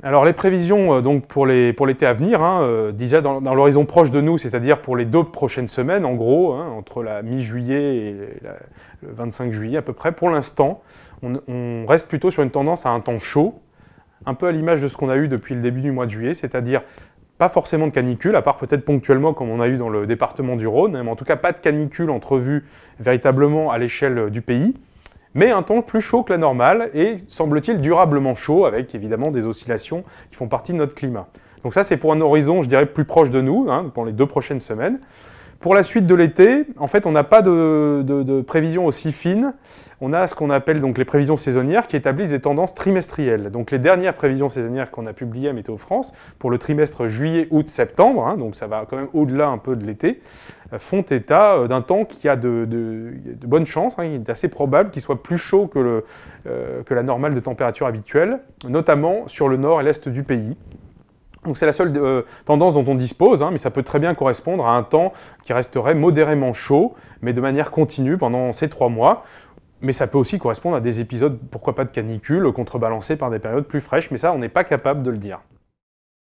Alors les prévisions donc pour l'été à venir, déjà dans l'horizon proche de nous, c'est-à-dire pour les 2 prochaines semaines en gros, entre la mi-juillet et le 25 juillet à peu près, pour l'instant, on reste plutôt sur une tendance à un temps chaud, un peu à l'image de ce qu'on a eu depuis le début du mois de juillet, c'est-à-dire pas forcément de canicule, à part peut-être ponctuellement comme on a eu dans le département du Rhône, mais en tout cas pas de canicule entrevue véritablement à l'échelle du pays, mais un temps plus chaud que la normale et, semble-t-il, durablement chaud, avec évidemment des oscillations qui font partie de notre climat. Donc ça, c'est pour un horizon, je dirais, plus proche de nous, pour les 2 prochaines semaines. Pour la suite de l'été, en fait, on n'a pas de prévisions aussi fines. On a ce qu'on appelle donc les prévisions saisonnières qui établissent des tendances trimestrielles. Donc les dernières prévisions saisonnières qu'on a publiées à Météo France pour le trimestre juillet, août, septembre, donc ça va quand même au-delà un peu de l'été, font état d'un temps qui a de bonnes chances, il est assez probable qu'il soit plus chaud que la normale de température habituelle, notamment sur le nord et l'est du pays. Donc c'est la seule tendance dont on dispose, mais ça peut très bien correspondre à un temps qui resterait modérément chaud, mais de manière continue pendant ces 3 mois. Mais ça peut aussi correspondre à des épisodes, pourquoi pas de canicule, contrebalancés par des périodes plus fraîches, mais ça on n'est pas capable de le dire.